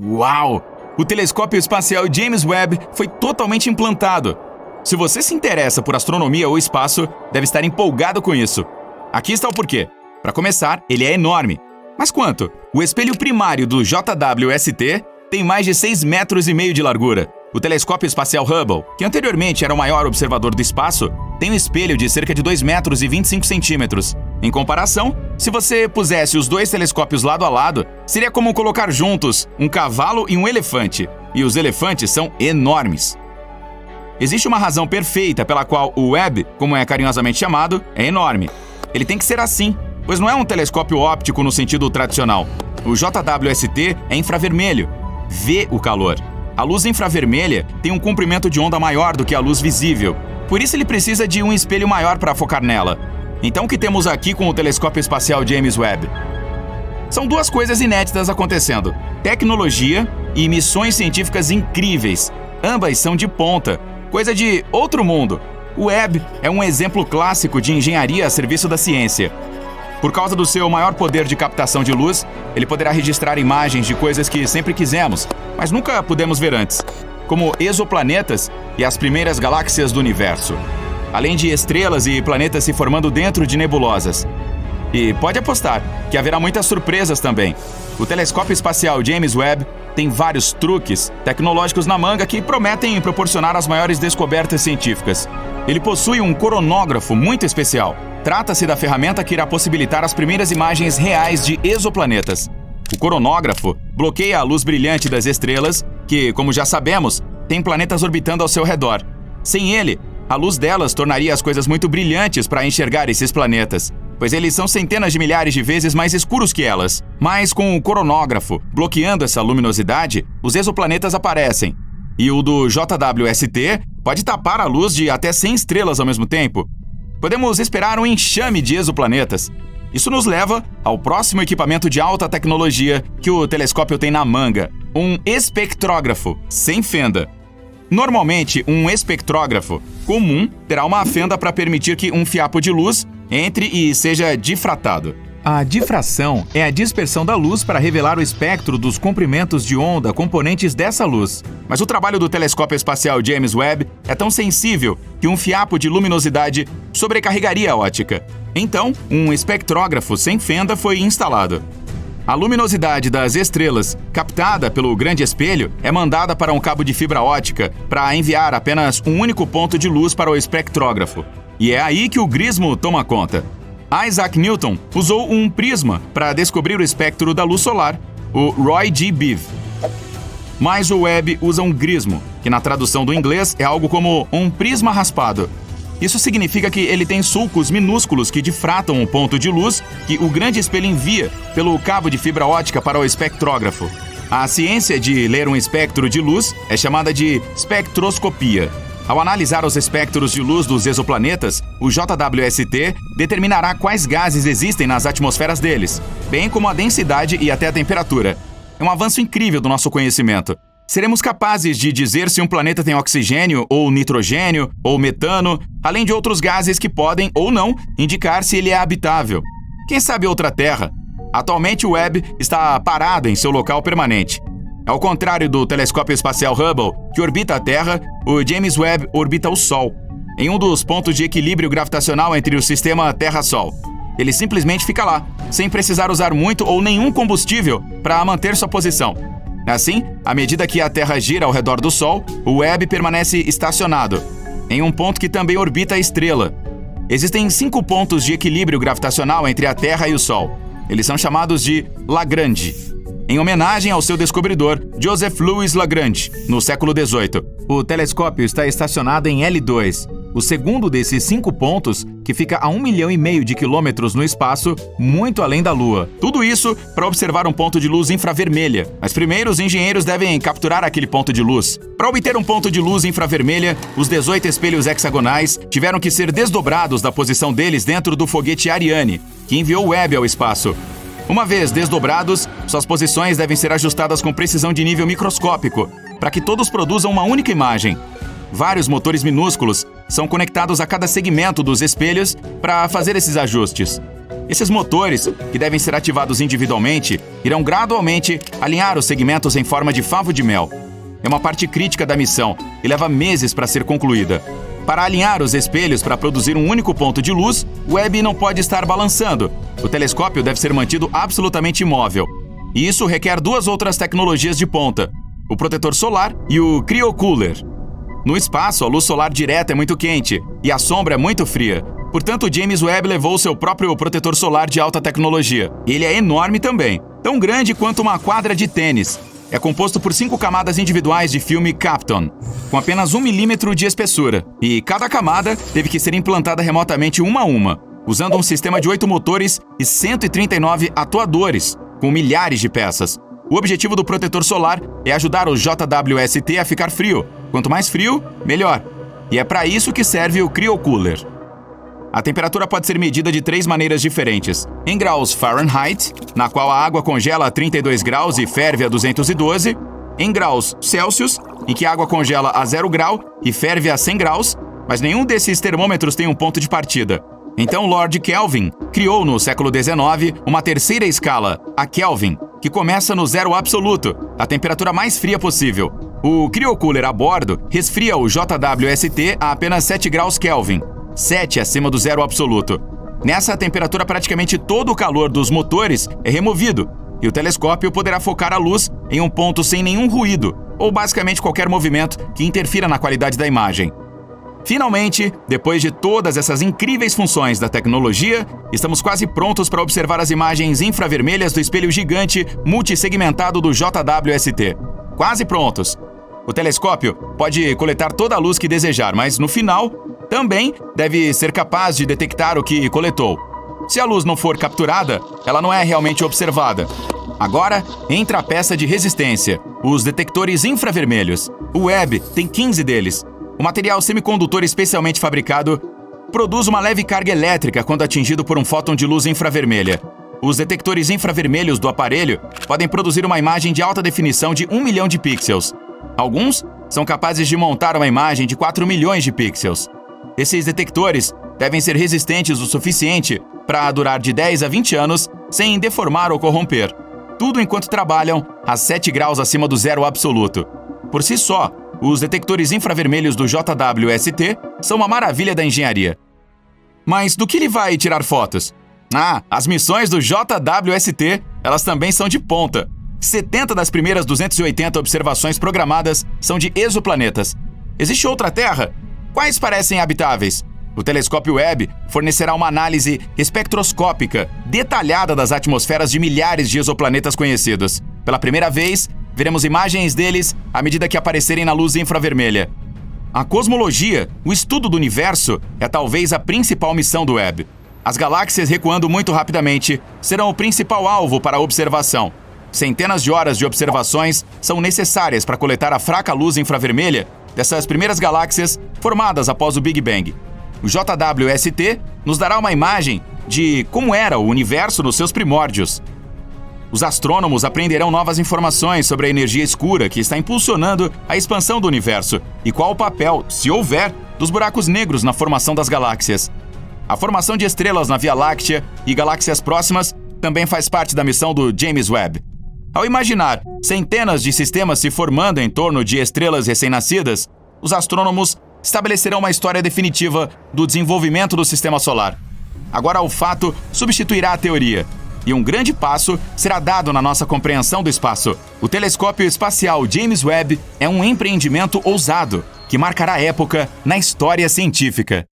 Uau! O telescópio espacial James Webb foi totalmente implantado. Se você se interessa por astronomia ou espaço, deve estar empolgado com isso. Aqui está o porquê. Para começar, ele é enorme. Mas quanto? O espelho primário do JWST tem mais de 6,5 metros de largura. O telescópio espacial Hubble, que anteriormente era o maior observador do espaço, tem um espelho de cerca de 2,25 metros. Em comparação, se você pusesse os dois telescópios lado a lado, seria como colocar juntos um cavalo e um elefante. E os elefantes são enormes. Existe uma razão perfeita pela qual o Webb, como é carinhosamente chamado, é enorme. Ele tem que ser assim, pois não é um telescópio óptico no sentido tradicional. O JWST é infravermelho, vê o calor. A luz infravermelha tem um comprimento de onda maior do que a luz visível, por isso ele precisa de um espelho maior para focar nela. Então o que temos aqui com o telescópio espacial James Webb? São duas coisas inéditas acontecendo: tecnologia e missões científicas incríveis. Ambas são de ponta, coisa de outro mundo. O Webb é um exemplo clássico de engenharia a serviço da ciência. Por causa do seu maior poder de captação de luz, ele poderá registrar imagens de coisas que sempre quisemos, mas nunca pudemos ver antes, como exoplanetas e as primeiras galáxias do universo, além de estrelas e planetas se formando dentro de nebulosas. E pode apostar que haverá muitas surpresas também. O telescópio espacial James Webb tem vários truques tecnológicos na manga que prometem proporcionar as maiores descobertas científicas. Ele possui um coronógrafo muito especial. Trata-se da ferramenta que irá possibilitar as primeiras imagens reais de exoplanetas. O coronógrafo bloqueia a luz brilhante das estrelas, que, como já sabemos, tem planetas orbitando ao seu redor. Sem ele, a luz delas tornaria as coisas muito brilhantes para enxergar esses planetas, pois eles são centenas de milhares de vezes mais escuros que elas. Mas com o coronógrafo bloqueando essa luminosidade, os exoplanetas aparecem. E o do JWST pode tapar a luz de até 100 estrelas ao mesmo tempo. Podemos esperar um enxame de exoplanetas. Isso nos leva ao próximo equipamento de alta tecnologia que o telescópio tem na manga: um espectrógrafo sem fenda. Normalmente, um espectrógrafo comum terá uma fenda para permitir que um fiapo de luz entre e seja difratado. A difração é a dispersão da luz para revelar o espectro dos comprimentos de onda componentes dessa luz. Mas o trabalho do telescópio espacial James Webb é tão sensível que um fiapo de luminosidade sobrecarregaria a ótica. Então, um espectrógrafo sem fenda foi instalado. A luminosidade das estrelas, captada pelo grande espelho, é mandada para um cabo de fibra ótica para enviar apenas um único ponto de luz para o espectrógrafo. E é aí que o grismo toma conta. Isaac Newton usou um prisma para descobrir o espectro da luz solar, o Roy G. Biv. Mas o Webb usa um grismo, que na tradução do inglês é algo como um prisma raspado. Isso significa que ele tem sulcos minúsculos que difratam um ponto de luz que o grande espelho envia pelo cabo de fibra ótica para o espectrógrafo. A ciência de ler um espectro de luz é chamada de espectroscopia. Ao analisar os espectros de luz dos exoplanetas, o JWST determinará quais gases existem nas atmosferas deles, bem como a densidade e até a temperatura. É um avanço incrível do nosso conhecimento. Seremos capazes de dizer se um planeta tem oxigênio, ou nitrogênio, ou metano, além de outros gases que podem, ou não, indicar se ele é habitável. Quem sabe outra Terra? Atualmente o Webb está parado em seu local permanente. Ao contrário do telescópio espacial Hubble, que orbita a Terra, o James Webb orbita o Sol, em um dos pontos de equilíbrio gravitacional entre o sistema Terra-Sol. Ele simplesmente fica lá, sem precisar usar muito ou nenhum combustível para manter sua posição. Assim, à medida que a Terra gira ao redor do Sol, o Webb permanece estacionado, em um ponto que também orbita a estrela. Existem 5 pontos de equilíbrio gravitacional entre a Terra e o Sol. Eles são chamados de Lagrange, em homenagem ao seu descobridor, Joseph Louis Lagrange, no século XVIII. O telescópio está estacionado em L2, o segundo desses 5 pontos, que fica a 1,5 milhão de quilômetros no espaço, muito além da Lua. Tudo isso para observar um ponto de luz infravermelha. Mas primeiro os engenheiros devem capturar aquele ponto de luz. Para obter um ponto de luz infravermelha, os 18 espelhos hexagonais tiveram que ser desdobrados da posição deles dentro do foguete Ariane, que enviou o Webb ao espaço. Uma vez desdobrados, suas posições devem ser ajustadas com precisão de nível microscópico, para que todos produzam uma única imagem. Vários motores minúsculos são conectados a cada segmento dos espelhos para fazer esses ajustes. Esses motores, que devem ser ativados individualmente, irão gradualmente alinhar os segmentos em forma de favo de mel. É uma parte crítica da missão e leva meses para ser concluída. Para alinhar os espelhos para produzir um único ponto de luz, o Webb não pode estar balançando. O telescópio deve ser mantido absolutamente imóvel. E isso requer duas outras tecnologias de ponta: o protetor solar e o cryocooler. No espaço, a luz solar direta é muito quente e a sombra é muito fria. Portanto, o James Webb levou seu próprio protetor solar de alta tecnologia. Ele é enorme também, tão grande quanto uma quadra de tênis. É composto por 5 camadas individuais de filme Kapton, com apenas 1 milímetro de espessura. E cada camada teve que ser implantada remotamente uma a uma, usando um sistema de 8 motores e 139 atuadores, com milhares de peças. O objetivo do protetor solar é ajudar o JWST a ficar frio. Quanto mais frio, melhor. E é para isso que serve o cryocooler. A temperatura pode ser medida de 3 maneiras diferentes. Em graus Fahrenheit, na qual a água congela a 32 graus e ferve a 212. Em graus Celsius, em que a água congela a 0 grau e ferve a 100 graus, mas nenhum desses termômetros tem um ponto de partida. Então Lord Kelvin criou no século XIX uma terceira escala, a Kelvin, que começa no zero absoluto, a temperatura mais fria possível. O cryocooler a bordo resfria o JWST a apenas 7 graus Kelvin, 7 acima do zero absoluto. Nessa temperatura, praticamente todo o calor dos motores é removido e o telescópio poderá focar a luz em um ponto sem nenhum ruído ou basicamente qualquer movimento que interfira na qualidade da imagem. Finalmente, depois de todas essas incríveis funções da tecnologia, estamos quase prontos para observar as imagens infravermelhas do espelho gigante multissegmentado do JWST. Quase prontos! O telescópio pode coletar toda a luz que desejar, mas no final também deve ser capaz de detectar o que coletou. Se a luz não for capturada, ela não é realmente observada. Agora entra a peça de resistência, os detectores infravermelhos. O Webb tem 15 deles. O material semicondutor especialmente fabricado produz uma leve carga elétrica quando atingido por um fóton de luz infravermelha. Os detectores infravermelhos do aparelho podem produzir uma imagem de alta definição de 1 milhão de pixels. Alguns são capazes de montar uma imagem de 4 milhões de pixels. Esses detectores devem ser resistentes o suficiente para durar de 10 a 20 anos sem deformar ou corromper. Tudo enquanto trabalham a 7 graus acima do zero absoluto. Por si só, os detectores infravermelhos do JWST são uma maravilha da engenharia. Mas do que ele vai tirar fotos? As missões do JWST, elas também são de ponta. 70 das primeiras 280 observações programadas são de exoplanetas. Existe outra Terra? Quais parecem habitáveis? O telescópio Webb fornecerá uma análise espectroscópica detalhada das atmosferas de milhares de exoplanetas conhecidos. Pela primeira vez, veremos imagens deles à medida que aparecerem na luz infravermelha. A cosmologia, o estudo do universo, é talvez a principal missão do Webb. As galáxias recuando muito rapidamente serão o principal alvo para a observação. Centenas de horas de observações são necessárias para coletar a fraca luz infravermelha dessas primeiras galáxias formadas após o Big Bang. O JWST nos dará uma imagem de como era o universo nos seus primórdios. Os astrônomos aprenderão novas informações sobre a energia escura que está impulsionando a expansão do universo e qual o papel, se houver, dos buracos negros na formação das galáxias. A formação de estrelas na Via Láctea e galáxias próximas também faz parte da missão do James Webb. Ao imaginar centenas de sistemas se formando em torno de estrelas recém-nascidas, os astrônomos estabelecerão uma história definitiva do desenvolvimento do sistema solar. Agora o fato substituirá a teoria, e um grande passo será dado na nossa compreensão do espaço. O telescópio espacial James Webb é um empreendimento ousado que marcará época na história científica.